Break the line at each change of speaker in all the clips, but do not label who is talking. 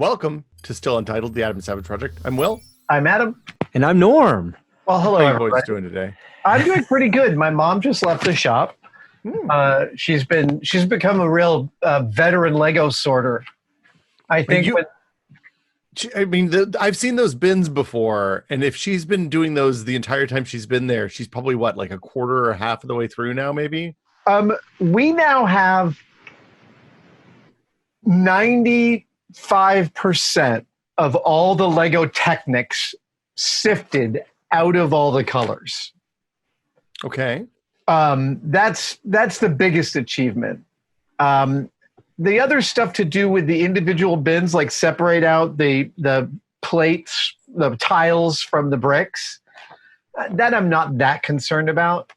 Welcome to Still Untitled, the Adam and Savage Project. I'm Will.
I'm Adam.
And I'm Norm.
Well, hello,
How are you
everybody.
boys doing today?
I'm doing pretty good. My mom just left the shop. She's become a real veteran Lego sorter. I think.
I've seen those bins before, and if she's been doing those the entire time she's been there, she's probably like a quarter or half of the way through now, maybe?
We now have 95% of all the Lego Technics sifted out of all the colors.
Okay.
That's the biggest achievement. The other stuff to do with the individual bins, like separate out the plates, the tiles from the bricks, that I'm not that concerned about.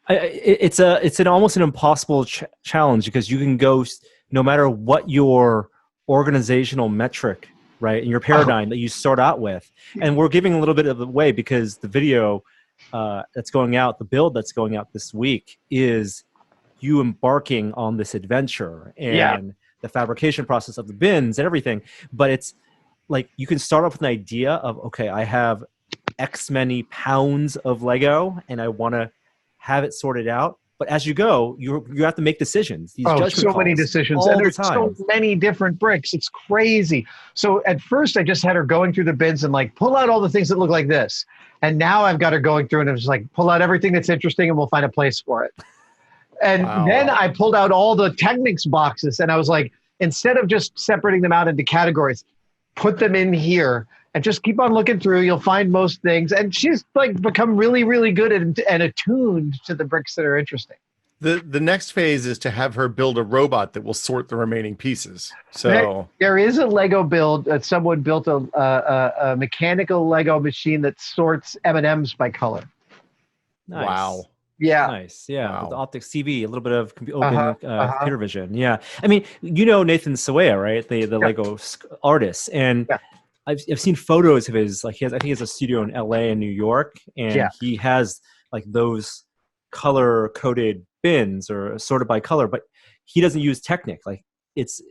It's an almost an impossible challenge because you can go no matter what your organizational metric, right, and your paradigm that you start out with. And we're giving a little bit of the way because the video that's going out, the build that's going out this week is you embarking on this adventure and the fabrication process of the bins and everything. But it's like you can start off with an idea of, okay, I have X many pounds of Lego and I want to have it sorted out. But as you go, you have to make decisions. These judgment
so many
calls
decisions.
all
And there's
the time.
so many different bricks. It's crazy. So at first I just had her going through the bins and like pull out all the things that look like this. And now I've got her going through and it's like pull out everything that's interesting and we'll find a place for it. And then I pulled out all the Technics boxes and I was like, instead of just separating them out into categories, put them in here and just keep on looking through. You'll find most things. And she's like become really, really good and attuned to the bricks that are interesting.
The next phase is to have her build a robot that will sort the remaining pieces. So
there is a Lego build that someone built a mechanical Lego machine that sorts M&Ms by color.
Nice.
Wow.
Yeah.
Nice. Yeah.
Wow.
With the optics TV, a little bit of computer vision. Yeah. I mean, you know Nathan Sawaya, right? The Lego artist. And I've seen photos of his, like I think he has a studio in LA and New York. And he has like those color coded bins or sorted by color, but he doesn't use Technic. Like it's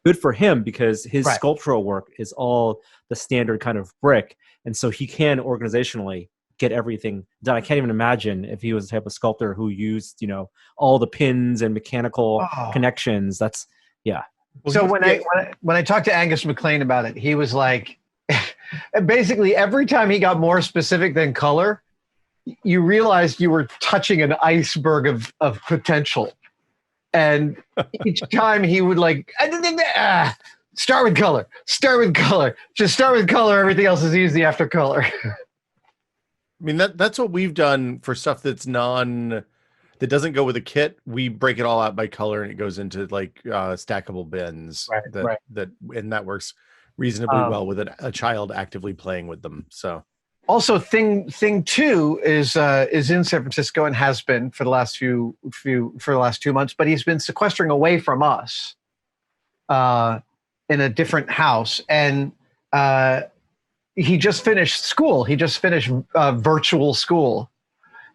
good for him because his sculptural work is all the standard kind of brick. And so he can organizationally get everything done. I can't even imagine if he was the type of sculptor who used, all the pins and mechanical connections. That's
So when I talked to Angus McLean about it, he was like, basically every time he got more specific than color, you realized you were touching an iceberg of potential. And each time he would like, start with color, just start with color. Everything else is easy after color.
I mean, that's what we've done for stuff that doesn't go with a kit. We break it all out by color and it goes into like stackable bins. And that works reasonably well with a child actively playing with them. So
also thing 2 is in San Francisco and has been for the last for the last 2 months, but he's been sequestering away from us in a different house. And he just finished school. He just finished virtual school,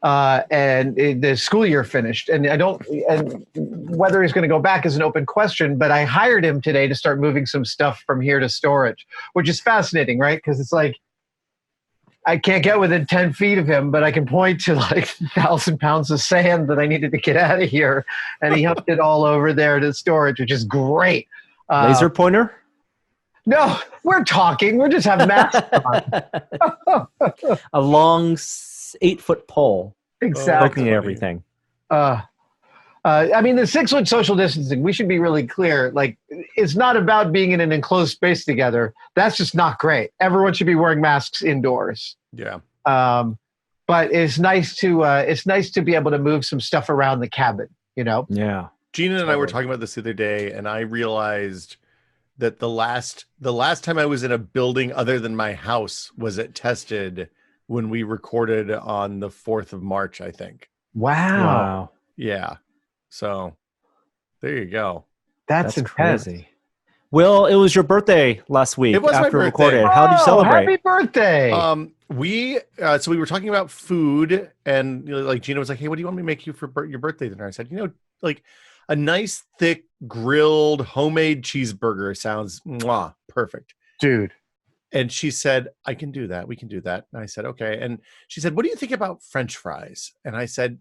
and the school year finished. And and whether he's going to go back is an open question. But I hired him today to start moving some stuff from here to storage, which is fascinating, right? Because it's like I can't get within 10 feet of him, but I can point to like 1,000 pounds of sand that I needed to get out of here, and he humped it all over there to storage, which is great.
Laser pointer.
No, we're talking. We're just having masks on.
A long 8-foot pole.
Exactly.
Poking at everything.
I mean, the 6-foot social distancing, we should be really clear. Like, it's not about being in an enclosed space together. That's just not great. Everyone should be wearing masks indoors.
Yeah.
But it's nice to be able to move some stuff around the cabin,
Yeah.
Gina and I were talking about this the other day, and I realized that the last time I was in a building other than my house was at Tested when we recorded on the 4th of March, I think.
Wow.
Yeah. So there you go.
That's intense.
Crazy. Well, it was your birthday last week.
It was
after
my
we recorded.
birthday.
How did you celebrate?
Happy birthday.
So we were talking about food, and like Gina was like, "Hey, what do you want me to make you for your birthday dinner?" I said, a nice thick grilled homemade cheeseburger sounds perfect,
dude.
And she said, I can do that. We can do that. And I said, okay. And she said, what do you think about French fries? And I said,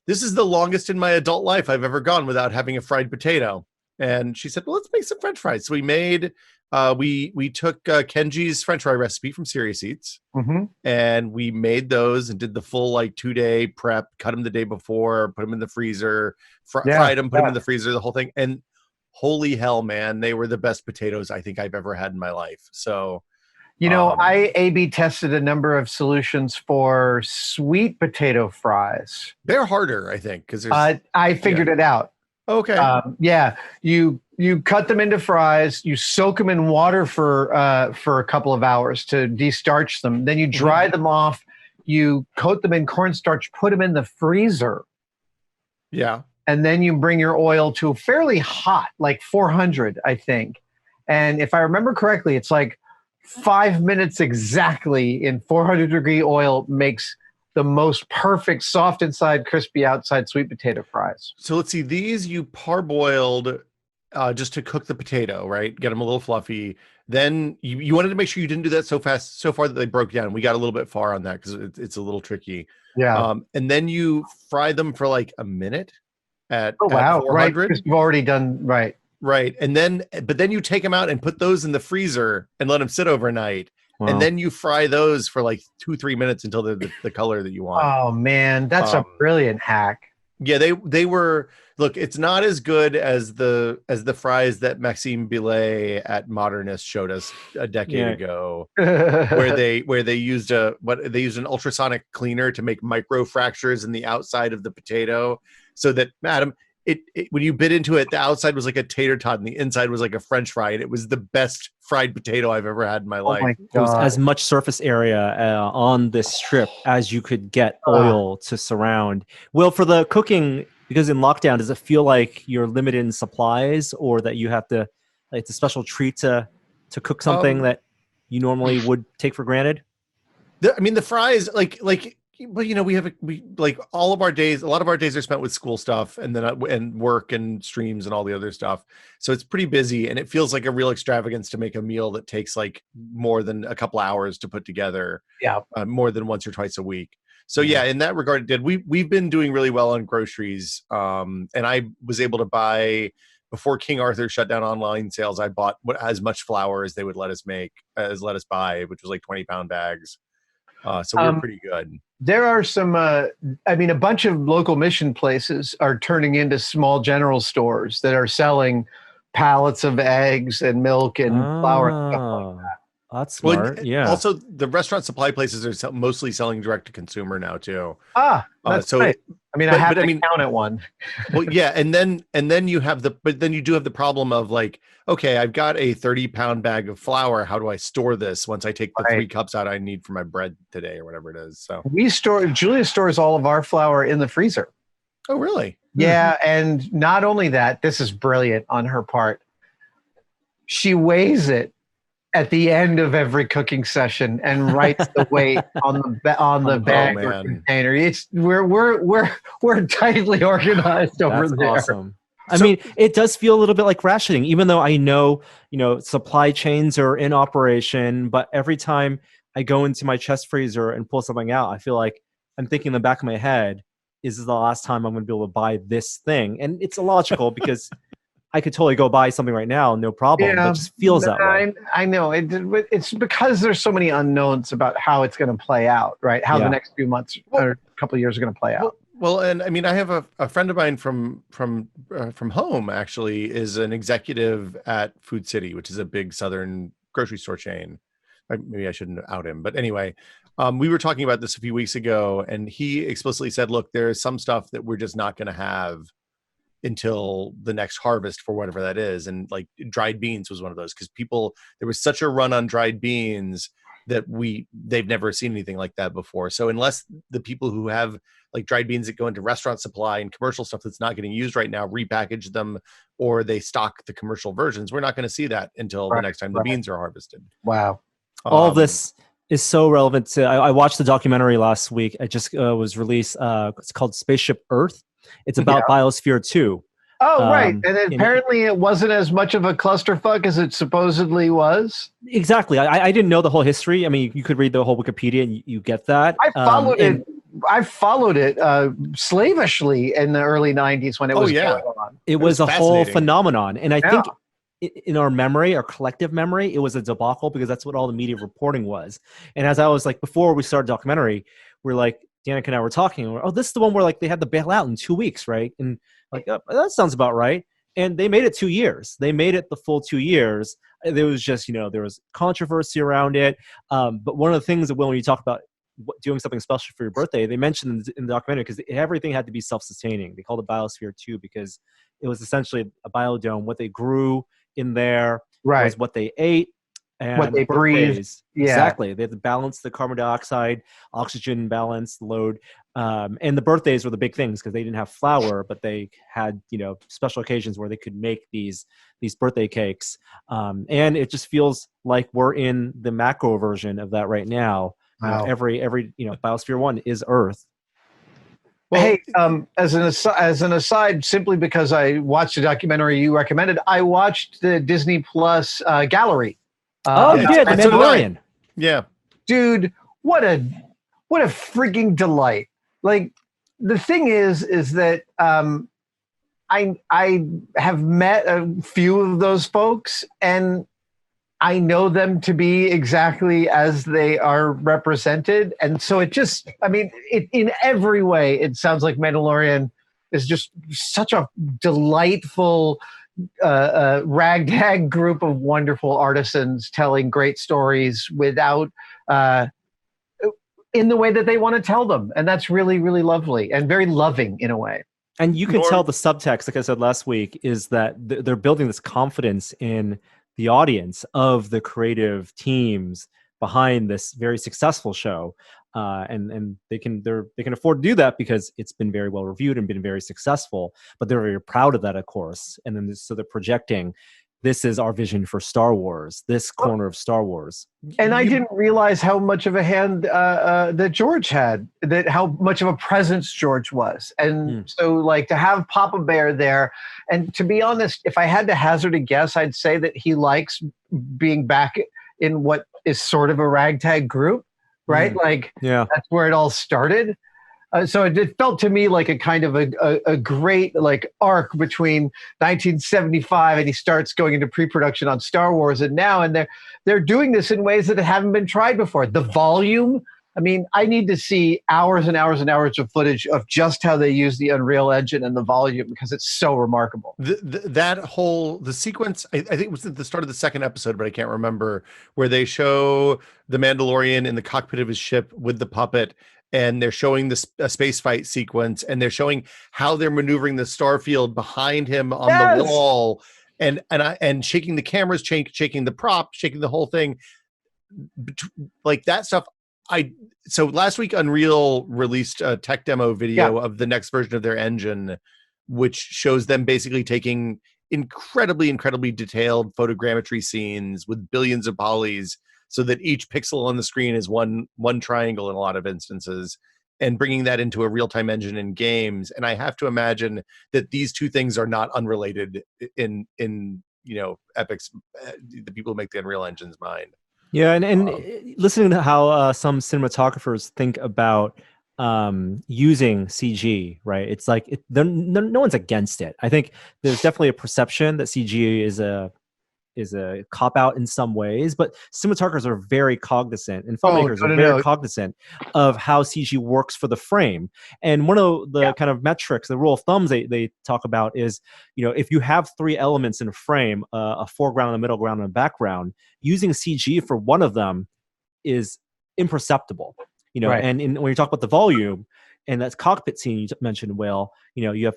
this is the longest in my adult life I've ever gone without having a fried potato. And she said, well, let's make some French fries. So we made, we took Kenji's French fry recipe from Serious Eats, and we made those and did the full 2-day prep, cut them the day before, put them in the freezer, fried them, put them in the freezer, the whole thing. And holy hell, man, they were the best potatoes I think I've ever had in my life. So,
I A/B tested a number of solutions for sweet potato fries.
They're harder, I think, because
I figured it out.
Okay.
You cut them into fries. You soak them in water for a couple of hours to de-starch them. Then you dry them off. You coat them in cornstarch. Put them in the freezer.
Yeah.
And then you bring your oil to fairly hot, like 400, I think. And if I remember correctly, it's like 5 minutes exactly in 400-degree oil makes the most perfect soft inside, crispy outside sweet potato fries.
So let's see. These you parboiled just to cook the potato, right? Get them a little fluffy. Then you wanted to make sure you didn't do that so far that they broke down. We got a little bit far on that because it's a little tricky.
Yeah.
And then you fry them for like a minute at
400. Right, because you've already done right.
Right. But then you take them out and put those in the freezer and let them sit overnight. Wow. And then you fry those for like 2-3 minutes until they're the color that you want.
Oh man, that's a brilliant hack.
Yeah, they were. Look, it's not as good as the fries that Maxime Billet at Modernist showed us a decade ago, where they used an ultrasonic cleaner to make micro fractures in the outside of the potato, so that, Adam, it when you bit into it, the outside was like a tater tot and the inside was like a French fry, and it was the best fried potato I've ever had in my life.
My It was as much surface area on this strip as you could get oil to surround. Well, for the cooking, because in lockdown, does it feel like you're limited in supplies, or that you have to, it's a special treat to cook something that you normally would take for granted?
The fries, but we like all of our days, a lot of our days are spent with school stuff and then and work and streams and all the other stuff. So it's pretty busy, and it feels like a real extravagance to make a meal that takes like more than a couple hours to put together.
Yeah.
More than once or twice a week. So yeah, in that regard, we've been doing really well on groceries. And I was able to buy, before King Arthur shut down online sales, I bought as much flour as they would let us buy, which was like 20-pound bags. So we're pretty good.
There are some, a bunch of local mission places are turning into small general stores that are selling pallets of eggs and milk and flour and stuff like that.
That's smart. Yeah.
Also, the restaurant supply places are mostly selling direct to consumer now too.
That's right. I have to count at one.
Well, yeah, and then you have then you do have the problem of like, okay, I've got a 30-pound bag of flour. How do I store this once I take the 3 cups out I need for my bread today or whatever it is? So
Julia stores all of our flour in the freezer.
Oh, really?
Yeah, and not only that, this is brilliant on her part. She weighs it at the end of every cooking session and writes the weight on the bag or container. It's we're tightly organized over there.
Awesome. It does feel a little bit like rationing, even though I know, supply chains are in operation, but every time I go into my chest freezer and pull something out, I feel like I'm thinking in the back of my head, is this the last time I'm going to be able to buy this thing? And it's illogical because I could totally go buy something right now, no problem. Yeah, it just feels that way.
I know. It's because there's so many unknowns about how it's going to play out, right? How the next few months or a couple of years are going to play out.
Well, and I have a friend of mine from home, actually, is an executive at Food City, which is a big Southern grocery store chain. Maybe I shouldn't out him, but anyway, we were talking about this a few weeks ago, and he explicitly said, look, there's some stuff that we're just not going to have until the next harvest for whatever that is. And like dried beans was one of those, because there was such a run on dried beans that they've never seen anything like that before. So unless the people who have like dried beans that go into restaurant supply and commercial stuff that's not getting used right now repackage them, or they stock the commercial versions, we're not going to see that until the next time the beans are harvested.
Wow.
All this is so relevant to, I watched the documentary last week. It just was released. It's called Spaceship Earth. It's about Biosphere 2.
Oh, right. And apparently it wasn't as much of a clusterfuck as it supposedly was.
Exactly. I didn't know the whole history. I mean, you could read the whole Wikipedia and you get that.
I followed it slavishly in the early 90s when it was going on.
It was a whole phenomenon. And I think in our memory, our collective memory, it was a debacle because that's what all the media reporting was. And as I was like, before we started documentary, we're like, Danica and I were talking, and this is the one where like they had the bailout in 2 weeks, right? And like, oh, that sounds about right. And they made it 2 years. They made it the full 2 years. There was just, there was controversy around it. But one of the things that when you talk about doing something special for your birthday, they mentioned in the documentary, because everything had to be self-sustaining. They called it Biosphere 2 because it was essentially a biodome. What they grew in there was what they ate. And
what they breathe.
Exactly. They had to balance the carbon dioxide, oxygen balance, load. And the birthdays were the big things because they didn't have flour, but they had, special occasions where they could make these birthday cakes. And it just feels like we're in the macro version of that right now.
Wow.
Every Biosphere 1 is Earth.
Well, hey, as an aside, simply because I watched the documentary you recommended, I watched the Disney Plus gallery.
You did, The Mandalorian.
Yeah.
Dude, what a freaking delight. Like, the thing is that I have met a few of those folks, and I know them to be exactly as they are represented. And so in every way, it sounds like Mandalorian is just such a delightful ragtag group of wonderful artisans telling great stories without in the way that they want to tell them. And that's really, really lovely and very loving in a way.
And you can tell the subtext, like I said last week, is that they're building this confidence in the audience of the creative teams behind this very successful show. And they can afford to do that because it's been very well reviewed and been very successful, but they're very proud of that, of course. And then so they're projecting, this is our vision for Star Wars, this corner of Star Wars.
And I didn't realize how much of a hand that George had, that how much of a presence George was. And so like to have Papa Bear there, and to be honest, if I had to hazard a guess, I'd say that he likes being back in what is sort of a ragtag group. Right? That's where it all started. So it felt to me like a kind of a great like arc between 1975 and he starts going into pre-production on Star Wars and now, and they're doing this in ways that haven't been tried before. The volume, I mean, I need to see hours and hours and hours of footage of just how they use the Unreal Engine and the volume because it's so remarkable.
The sequence, I think it was at the start of the second episode, but I can't remember, where they show the Mandalorian in the cockpit of his ship with the puppet, and they're showing a space fight sequence, and they're showing how they're maneuvering the starfield behind him on the wall, and shaking the cameras, shaking the prop, shaking the whole thing, like that stuff. So last week Unreal released a tech demo video of the next version of their engine, which shows them basically taking incredibly detailed photogrammetry scenes with billions of polys so that each pixel on the screen is one triangle in a lot of instances, and bringing that into a real-time engine in games. And I have to imagine that these two things are not unrelated in Epic's, the people who make the Unreal Engine's mind.
Yeah, and listening to how some cinematographers think about using CG, right? It's like no one's against it. I think there's definitely a perception that CG is a cop out in some ways, but cinematographers are very cognizant, and filmmakers are very cognizant of how CG works for the frame. And one of the kind of metrics, the rule of thumbs they talk about is, if you have three elements in a frame, a foreground, a middle ground, and a background, using CG for one of them is imperceptible. And when you talk about the volume and that cockpit scene you mentioned, Will, you have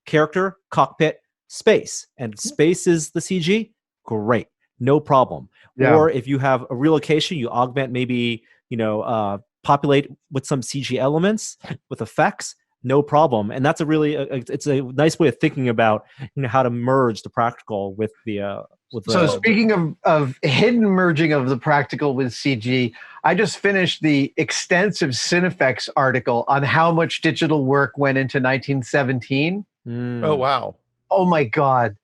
character, cockpit, space, and space is the CG. Great, no problem. Or if you have a relocation, you augment, maybe populate with some CG elements with effects, no problem. And that's it's a nice way of thinking about how to merge the practical with the
speaking of hidden merging of the practical with CG, I just finished the extensive Cinefex article on how much digital work went into 1917.
Oh wow.
Oh my God.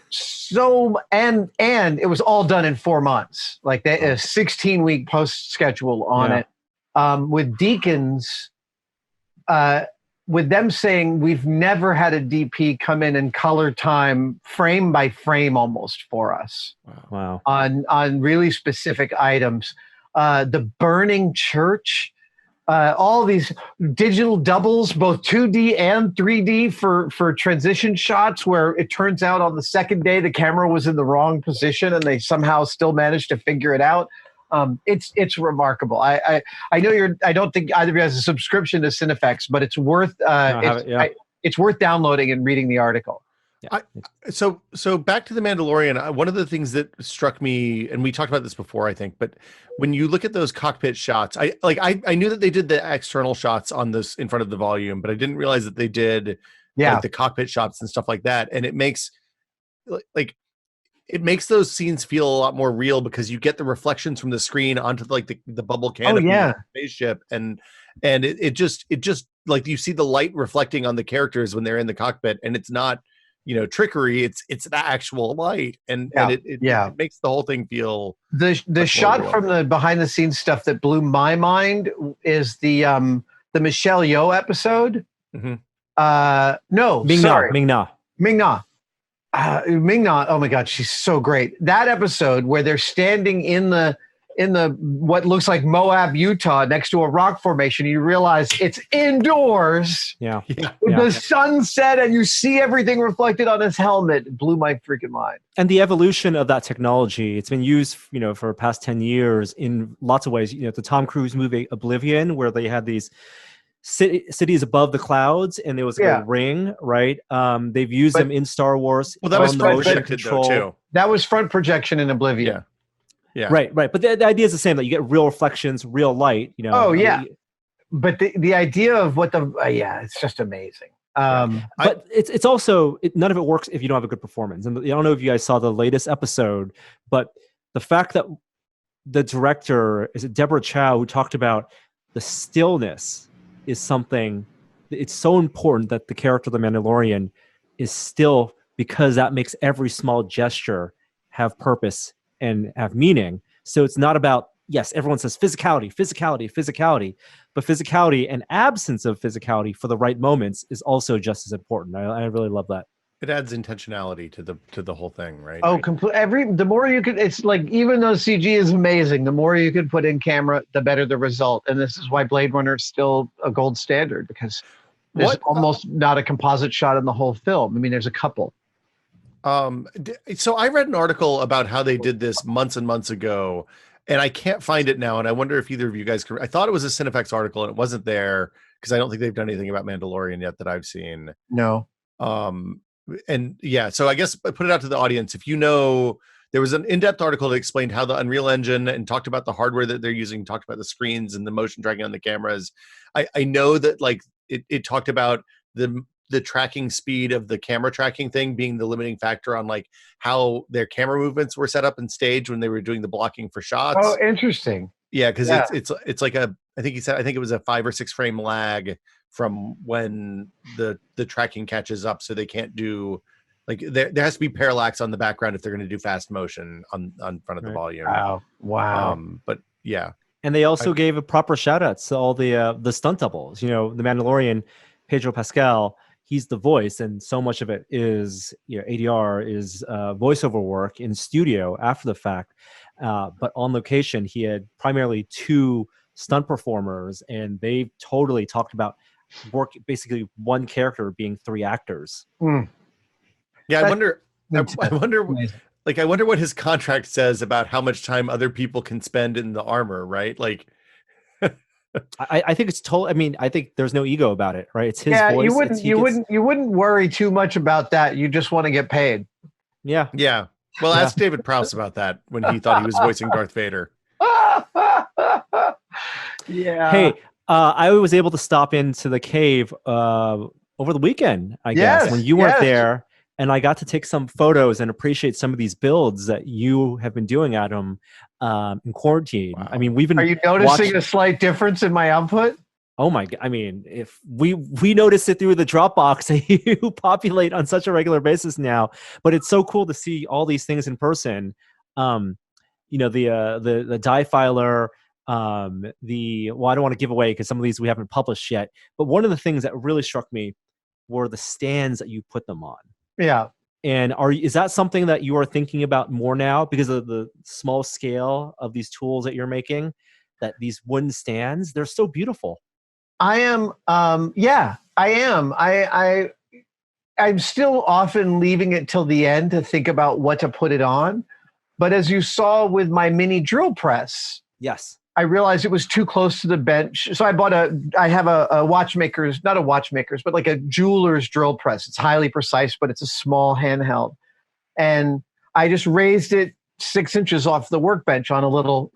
So, and it was all done in 4 months, like a 16-week post schedule on it. With Deakins, with them saying we've never had a DP come in and color time frame by frame almost for us.
Wow.
On really specific items. The burning church, all these digital doubles, both 2D and 3D for transition shots, where it turns out on the second day the camera was in the wrong position and they somehow still managed to figure it out. It's remarkable. I know I don't think either of you has a subscription to Cinefx, but it's worth it's worth downloading and reading the article.
Yeah. So back to the Mandalorian. One of the things that struck me, and we talked about this before, I think, but when you look at those cockpit shots, I knew that they did the external shots on this in front of the volume, but I didn't realize that they did like the cockpit shots and stuff like that. And it makes those scenes feel a lot more real because you get the reflections from the screen onto like the bubble canopy of the spaceship, and it just like you see the light reflecting on the characters when they're in the cockpit, and it's not trickery, it's the actual light, and it makes the whole thing feel
the shot from the behind the scenes stuff that blew my mind is the Michelle Yeoh episode. Ming-Na. Ming-Na, oh my God, she's so great. That episode where they're standing in the what looks like Moab, Utah, next to a rock formation, you realize it's indoors. The sun set and you see everything reflected on his helmet. It blew my freaking mind.
And the evolution of that technology, it's been used, for the past 10 years in lots of ways. The Tom Cruise movie Oblivion, where they had these cities above the clouds, and there was a ring, right? They've used them in Star Wars.
Well, that was motion control too.
That was front projection in Oblivion.
Yeah. Right. But the idea is the same. That you get real reflections, real light.
Oh yeah. But the idea of what it's just amazing.
But it's also none of it works if you don't have a good performance. And I don't know if you guys saw the latest episode, but the fact that the director is Deborah Chow, who talked about the stillness is something. It's so important that the character of the Mandalorian is still, because that makes every small gesture have purpose and have meaning. So it's not about, yes, everyone says physicality, but physicality and absence of physicality for the right moments is also just as important. I really love that.
It adds intentionality to the whole thing, right?
Oh, the more you could, it's like, even though CG is amazing, the more you could put in camera, the better the result. And this is why Blade Runner is still a gold standard, because there's almost not a composite shot in the whole film. I mean, there's a couple.
So I read an article about how they did this months and months ago, and I can't find it now. And I wonder if either of you guys could. I thought it was a Cinefx article, and it wasn't there because I don't think they've done anything about Mandalorian yet that I've seen.
No.
And yeah, so I guess I put it out to the audience. If there was an in-depth article that explained how the Unreal Engine and talked about the hardware that they're using, talked about the screens and the motion tracking on the cameras. I know that like it talked about the tracking speed of the camera tracking thing being the limiting factor on like how their camera movements were set up and staged when they were doing the blocking for shots.
Oh, interesting.
Yeah, because it's like I think it was a 5 or 6 frame lag from when the tracking catches up, so they can't do like there has to be parallax on the background if they're going to do fast motion on front of the volume.
Wow.
But yeah.
And they also gave a proper shout outs to all the stunt doubles. The Mandalorian, Pedro Pascal, he's the voice, and so much of it is ADR is voiceover work in studio after the fact. But on location, he had primarily 2 stunt performers, and they totally talked about basically one character being 3 actors.
Yeah, I wonder what his contract says about how much time other people can spend in the armor, right? Like
I think it's total. I mean, I think there's no ego about it, right? It's his voice.
You wouldn't worry too much about that. You just want to get paid.
Yeah.
Yeah. Well, ask David Prowse about that when he thought he was voicing Darth Vader.
Yeah.
Hey, I was able to stop into the cave over the weekend, I guess, when you weren't there. And I got to take some photos and appreciate some of these builds that you have been doing, Adam, in quarantine. Wow. I mean, we've been.
Are you noticing a slight difference in my output?
Oh my God. I mean, if we notice it through the Dropbox that you populate on such a regular basis now, but it's so cool to see all these things in person. You know, the die filer, well, I don't want to give away because some of these we haven't published yet, but one of the things that really struck me were the stands that you put them on.
Yeah.
And is that something that you are thinking about more now because of the small scale of these tools that you're making, that these wooden stands, they're so beautiful.
I am. Yeah, I am. I'm still often leaving it till the end to think about what to put it on. But as you saw with my mini drill press,
yes,
I realized it was too close to the bench. So I have a watchmaker's, not a watchmaker's, but like a jeweler's drill press. It's highly precise, but it's a small handheld. And I just raised it 6 inches off the workbench on a little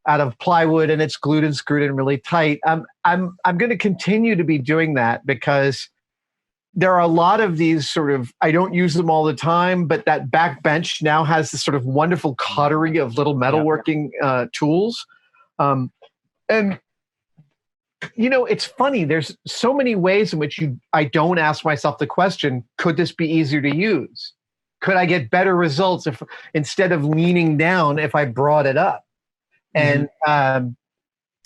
out of plywood, and it's glued and screwed in really tight. I'm going to continue to be doing that because there are a lot of these sort of, I don't use them all the time, but that back bench now has this sort of wonderful coterie of little metalworking tools. And you know, it's funny. There's so many ways in which I don't ask myself the question, could this be easier to use? Could I get better results if instead of leaning down, if I brought it up? And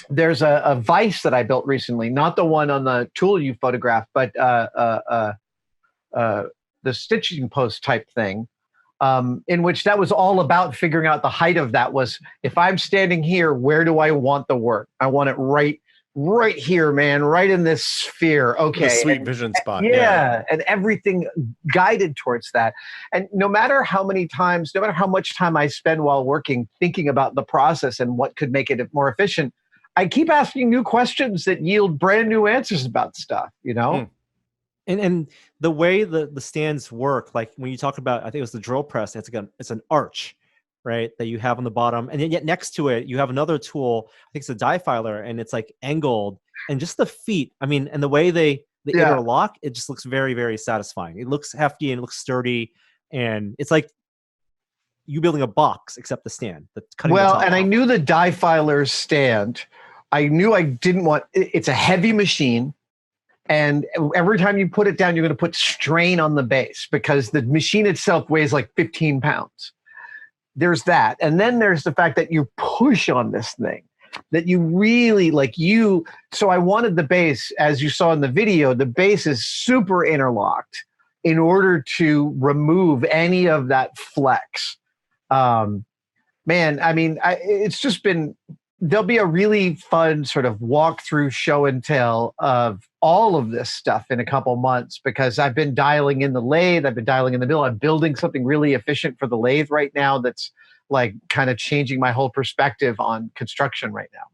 there's a vise that I built recently, not the one on the tool you photographed, but the stitching post type thing, in which that was all about figuring out the height of that was, if I'm standing here, where do I want the work? I want it right here, man, right in this sphere. Okay.
The sweet vision spot.
Yeah. And everything guided towards that. And no matter how many times, no matter how much time I spend while working, thinking about the process and what could make it more efficient, I keep asking new questions that yield brand new answers about stuff, you know?
And the way the stands work, like when you talk about, I think it was the drill press, it's an arch, right, that you have on the bottom, and then yet next to it you have another tool, I think it's a die filer, and it's like angled, and just the feet, I mean, and the way they interlock, it just looks very, very satisfying. It looks hefty and it looks sturdy, and it's like you building a box except the stand that's cutting the top
and
off.
I knew the die filer's stand. I knew I didn't want it's a heavy machine, and every time you put it down, you're going to put strain on the base because the machine itself weighs like 15 pounds. There's that. And then there's the fact that you push on this thing, that you really so I wanted the base, as you saw in the video, the base is super interlocked in order to remove any of that flex. Man, I mean, it's just been, there'll be a really fun sort of walkthrough show and tell of all of this stuff in a couple months, because I've been dialing in the lathe, I've been dialing in the mill, I'm building something really efficient for the lathe right now that's like kind of changing my whole perspective on construction right now.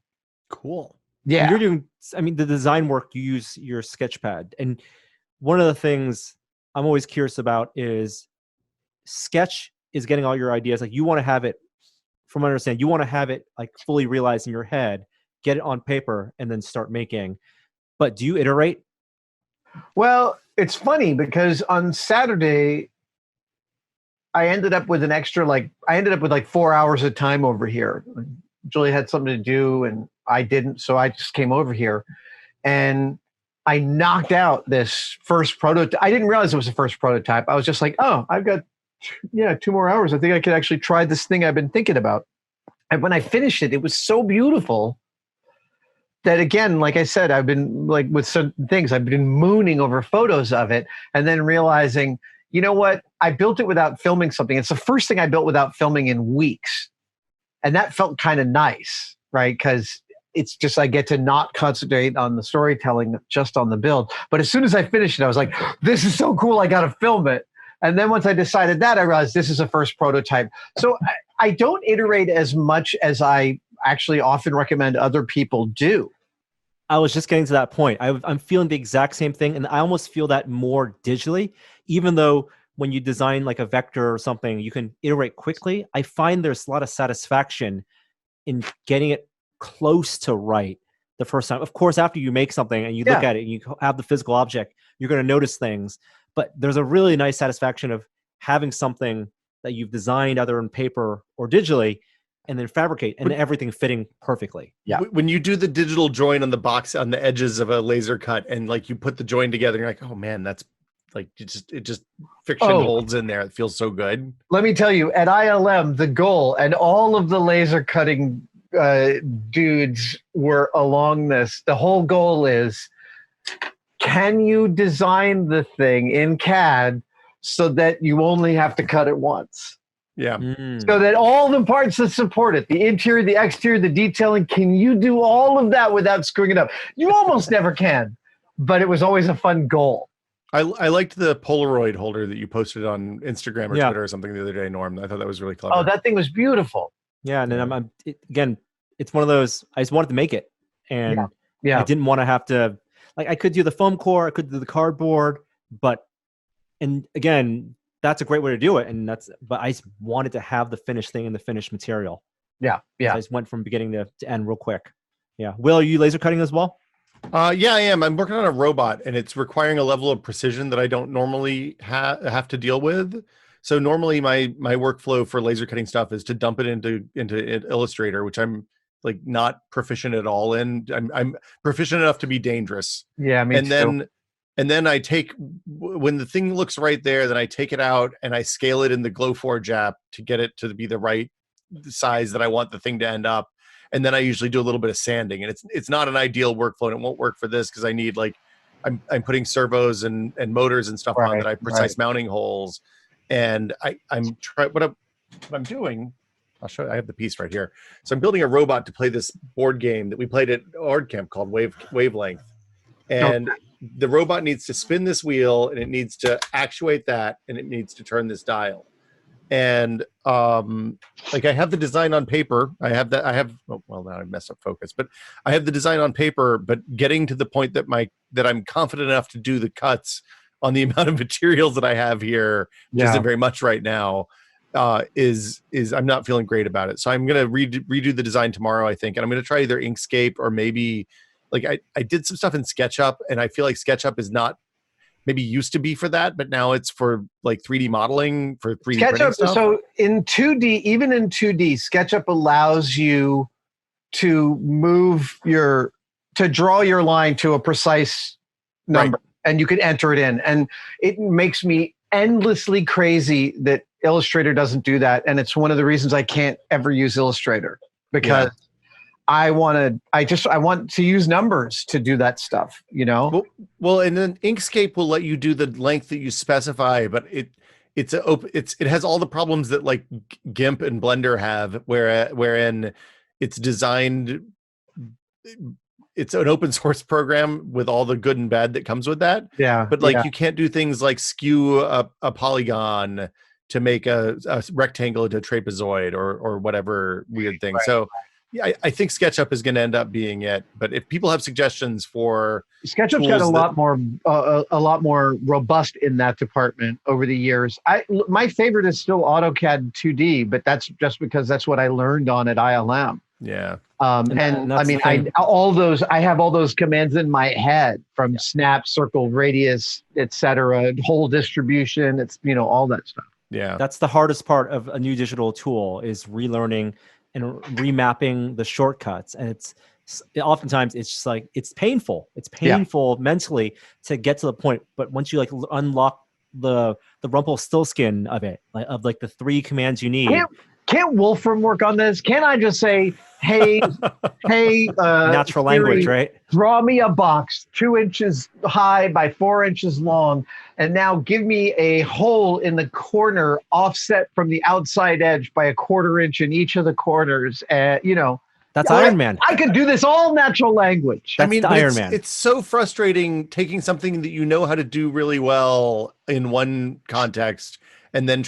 Cool.
Yeah.
And you're doing, I mean, the design work, you use your Sketchpad. And one of the things I'm always curious about is Sketch is getting all your ideas. Like you want to have it, from what I understand, you want to have it like fully realized in your head, get it on paper, and then start making. But do you iterate?
Well, it's funny because on Saturday, I ended up with like 4 hours of time over here. Julie had something to do and I didn't, so I just came over here and I knocked out this first prototype. I didn't realize it was the first prototype. I was just like, oh, I've got 2 more hours. I think I could actually try this thing I've been thinking about. And when I finished it, it was so beautiful that, again, like I said, I've been like with certain things, I've been mooning over photos of it and then realizing, you know what? I built it without filming something. It's the first thing I built without filming in weeks. And that felt kind of nice, right? Because it's just, I get to not concentrate on the storytelling, just on the build. But as soon as I finished it, I was like, this is so cool. I got to film it. And then once I decided that, I realized this is a first prototype. So I don't iterate as much as I actually often recommend other people do.
I was just getting to that point. I'm feeling the exact same thing. And I almost feel that more digitally, even though when you design like a vector or something, you can iterate quickly. I find there's a lot of satisfaction in getting it close to right the first time. Of course, after you make something and you look at it and you have the physical object, you're going to notice things. But there's a really nice satisfaction of having something that you've designed either in paper or digitally and then fabricate, and everything fitting perfectly.
Yeah.
When you do the digital join on the box on the edges of a laser cut, and like you put the join together, you're like, oh man, that's like it just friction holds in there. It feels so good.
Let me tell you, at ILM, the goal, and all of the laser cutting dudes were along this. The whole goal is, can you design the thing in CAD so that you only have to cut it once?
Yeah.
So that all the parts that support it, the interior, the exterior, the detailing, can you do all of that without screwing it up? You almost never can, but it was always a fun goal.
I liked the Polaroid holder that you posted on Instagram or Twitter or something the other day, Norm. I thought that was really clever.
Oh, that thing was beautiful.
Yeah, and then again, it's one of those, I just wanted to make it. And I didn't want to have to, like, I could do the foam core, I could do the cardboard, and again, that's a great way to do it. But I just wanted to have the finished thing and the finished material.
Yeah.
I just went from beginning to end real quick. Yeah. Will, are you laser cutting as well?
Yeah, I am. I'm working on a robot, and it's requiring a level of precision that I don't normally have to deal with. So normally my workflow for laser cutting stuff is to dump it into Illustrator, which I'm like not proficient at all in. I'm proficient enough to be dangerous.
Yeah, me too.
And then I take, when the thing looks right there, then I take it out and I scale it in the Glowforge app to get it to be the right size that I want the thing to end up. And then I usually do a little bit of sanding, and it's not an ideal workflow, and it won't work for this because I need, like, I'm putting servos and motors and stuff on that I have precise mounting holes. And I'm trying, what I'm doing, I'll show you, I have the piece right here. So I'm building a robot to play this board game that we played at Ord Camp called Wavelength. And the robot needs to spin this wheel, and it needs to actuate that, and it needs to turn this dial. And like, I have the design on paper. Now I messed up focus, but I have the design on paper, but getting to the point that I'm confident enough to do the cuts on the amount of materials that I have here, which isn't very much right now, is I'm not feeling great about it. So I'm going to redo the design tomorrow, I think. And I'm going to try either Inkscape or maybe, like, I did some stuff in SketchUp, and I feel like SketchUp is not maybe used to be for that, but now it's for like 3D modeling, for 3D printing stuff.
So in 2D, even in 2D, SketchUp allows you to to draw your line to a precise number, and you can enter it in. And it makes me endlessly crazy that Illustrator doesn't do that. And it's one of the reasons I can't ever use Illustrator, because I want to use numbers to do that stuff, you know?
Well, and then Inkscape will let you do the length that you specify, but it has all the problems that like GIMP and Blender have, wherein it's designed, it's an open source program with all the good and bad that comes with that.
Yeah.
But like, you can't do things like skew a polygon to make a rectangle into a trapezoid or whatever weird thing. So yeah, I think SketchUp is going to end up being it. But if people have suggestions for
SketchUp's got a lot more robust in that department over the years. My favorite is still AutoCAD 2D, but that's just because that's what I learned on at ILM.
Yeah.
And I mean, I have all those commands in my head, from snap, circle, radius, etc., whole distribution. It's, all that stuff.
Yeah.
That's the hardest part of a new digital tool, is relearning and remapping the shortcuts. And oftentimes it's just like, it's painful. It's painful mentally to get to the point. But once you like unlock the Rumpelstiltskin of it, of the 3 commands you need.
Can't Wolfram work on this? Can't I just say, hey,
natural language, right?
Draw me a box 2 inches high by 4 inches long, and now give me a hole in the corner offset from the outside edge by 1/4 inch in each of the corners.
That's Iron Man.
I could do this all natural language.
That's Iron Man.
It's so frustrating taking something that you know how to do really well in one context, and then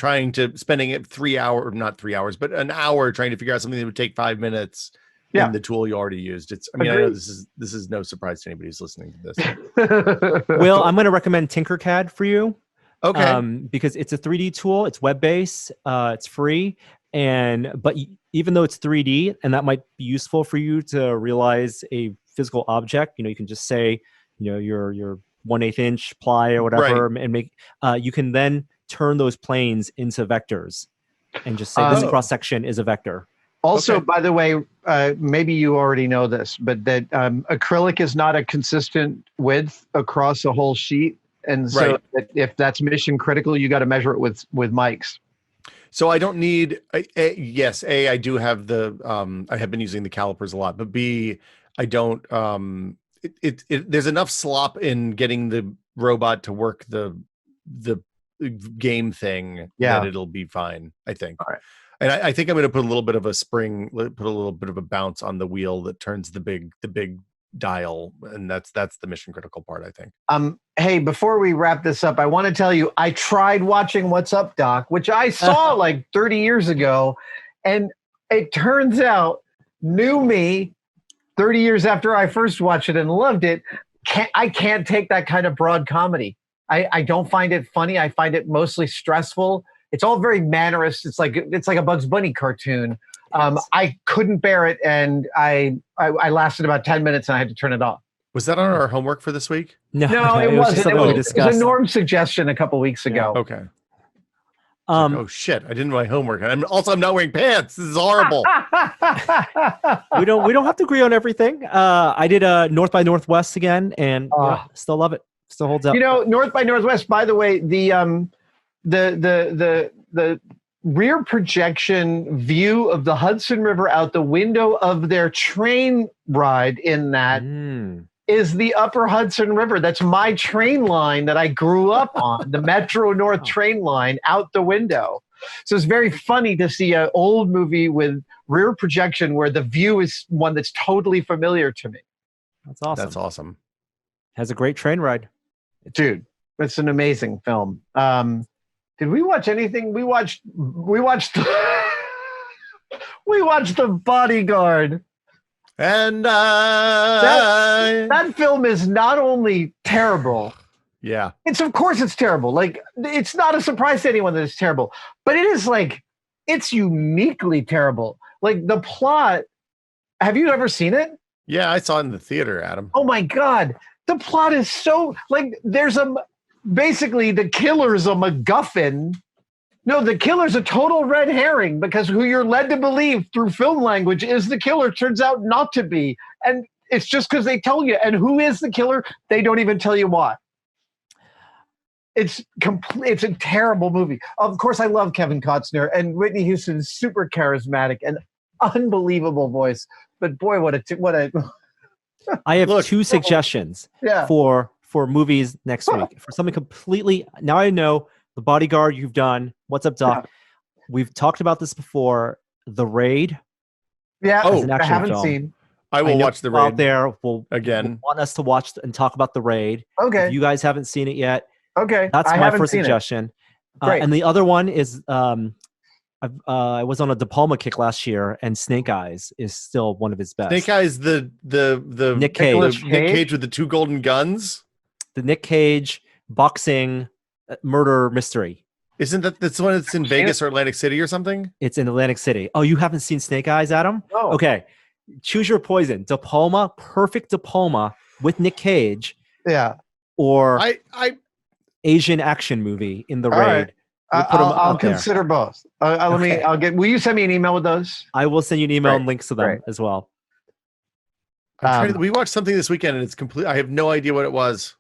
spending it 3 hours, not 3 hours, but an hour trying to figure out something that would take 5 minutes in the tool you already used. I know this is no surprise to anybody who's listening to this.
Will, I'm going to recommend Tinkercad for you.
Okay.
Because it's a 3D tool, it's web-based, it's free, but even though it's 3D, and that might be useful for you to realize a physical object, you can just say, your 1/8 inch ply or whatever, and make. You can then turn those planes into vectors, and just say this cross section is a vector.
Also,
Okay.
by the way, maybe you already know this, but that acrylic is not a consistent width across a whole sheet. And so if that's mission critical, you got to measure it with mics.
So I don't need yes, I do have the I have been using the calipers a lot, but B, I don't there's enough slop in getting the robot to work the game thing that it'll be fine, I think.
All right.
And I think I'm going to put a little bit of a spring, put a little bit of a bounce on the wheel that turns the big dial, and that's the mission critical part, I think.
Hey, before we wrap this up, I want to tell you I tried watching What's Up, Doc, which I saw like 30 years ago, and it turns out new me 30 years after I first watched it and loved it, I can't take that kind of broad comedy. I don't find it funny. I find it mostly stressful. It's all very mannerist. It's like a Bugs Bunny cartoon. I couldn't bear it, and I lasted about 10 minutes, and I had to turn it off.
Was that on our homework for this week?
No, it wasn't. It was a Norm suggestion a couple weeks ago.
Yeah. Okay. Oh shit! I didn't do my homework. I'm not wearing pants. This is horrible.
we don't have to agree on everything. I did North by Northwest again, and still love it. Still holds up.
North by Northwest. By the way, the rear projection view of the Hudson River out the window of their train ride in that is the upper Hudson River. That's my train line that I grew up on, the Metro North train line out the window. So it's very funny to see an old movie with rear projection where the view is one that's totally familiar to me.
That's awesome.
That's awesome.
Has a great train ride.
Dude, it's an amazing film. Did we watch anything? We watched The Bodyguard.
And
that film is not only terrible.
Yeah.
Of course it's terrible. Like, it's not a surprise to anyone that it's terrible, but it is it's uniquely terrible. Like, the plot, have you ever seen it?
Yeah, I saw it in the theater, Adam.
Oh my God. The plot is so, basically the killer's a MacGuffin. No, the killer's a total red herring, because who you're led to believe through film language is the killer turns out not to be. And it's just because they tell you. And who is the killer? They don't even tell you why. It's a terrible movie. Of course, I love Kevin Costner, and Whitney Houston is super charismatic and unbelievable voice. But boy, what a
I have two suggestions for movies next week. For something completely, now I know The Bodyguard you've done. What's Up, Doc? Yeah. We've talked about this before. The Raid.
Yeah, I haven't seen.
I will watch The Raid.
Out there will want us to watch and talk about The Raid.
Okay.
If you guys haven't seen it yet.
Okay.
That's my first suggestion. And the other one is I was on a De Palma kick last year, and Snake Eyes is still one of his best.
Snake Eyes, the
Nick Cage.
Nick Cage with the two golden guns.
The Nick Cage boxing murder mystery.
Isn't that's the one that's in Vegas or Atlantic City or something?
It's in Atlantic City. Oh, you haven't seen Snake Eyes, Adam?
No.
Okay. Choose your poison. De Palma, perfect De Palma with Nick Cage.
Yeah.
Or
I
Asian action movie in The Raid.
Right. I'll consider both. Will you send me an email with those?
I will send you an email and links to them as well.
We watched something this weekend, and it's complete. I have no idea what it was.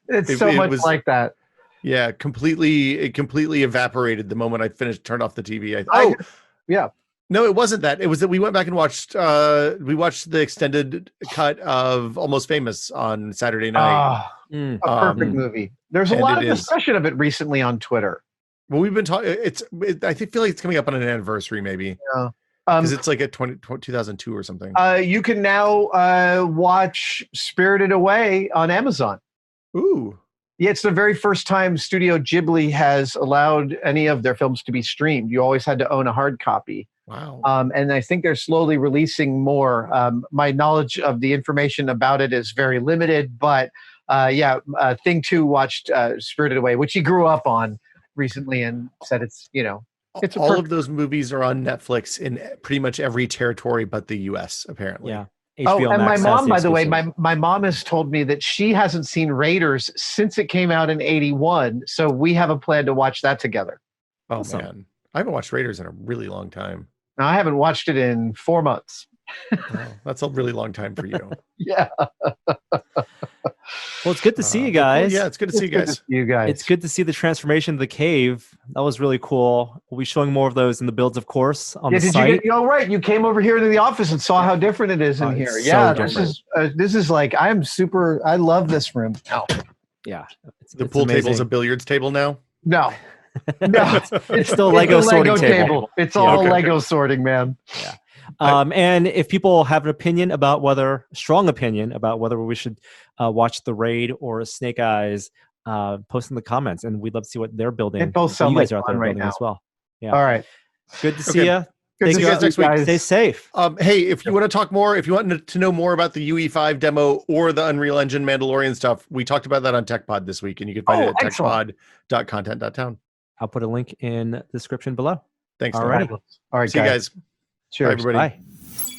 It's so much like that.
Yeah, it completely evaporated the moment I turned off the TV.
Yeah.
No, it wasn't that. It was that we went back and watched the extended cut of Almost Famous on Saturday night.
A perfect movie. There's a lot of discussion of it recently on Twitter.
Well, we've been talking. I feel like it's coming up on an anniversary, maybe.
Yeah.
Because it's like 2002 or something.
You can now watch Spirited Away on Amazon.
Ooh.
Yeah, it's the very first time Studio Ghibli has allowed any of their films to be streamed. You always had to own a hard copy.
Wow.
And I think they're slowly releasing more. My knowledge of the information about it is very limited, but Thing 2 watched Spirited Away, which he grew up on recently, and said it's
all of those movies are on Netflix in pretty much every territory but the US, apparently.
Yeah.
HBO and Max, my mom, by the way, my mom has told me that she hasn't seen Raiders since it came out in 1981. So we have a plan to watch that together.
Oh, awesome. Man. I haven't watched Raiders in a really long time.
Now, I haven't watched it in 4 months.
Oh, that's a really long time for you.
Yeah.
Well, it's good to see you guys.
Cool. Yeah, it's good to see you guys.
It's good to see the transformation of the cave. That was really cool. We'll be showing more of those in the builds, of course, on the site.
Right. You came over here to the office and saw how different it is in here. Yeah, this is like, I love this room now.
Yeah.
The pool table is a billiards table now?
No.
It's still Lego sorting table.
It's all Lego sorting, man.
Yeah. And if people have an opinion about strong opinion about whether we should watch The Raid or Snake Eyes, post in the comments, and we'd love to see what they're building.
It both sound
you guys
like
are out there
right
building
now.
as well. Yeah.
All right.
Good to see you.
Good to see you guys next week.
Stay safe.
Hey, if you want to talk more, if you want to know more about the UE5 demo or the Unreal Engine Mandalorian stuff, we talked about that on TechPod this week, and you can find it at techpod.content.town.
I'll put a link in the description below.
Thanks.
All right.
All right,
see you guys.
Cheers.
Bye, everybody.
Bye.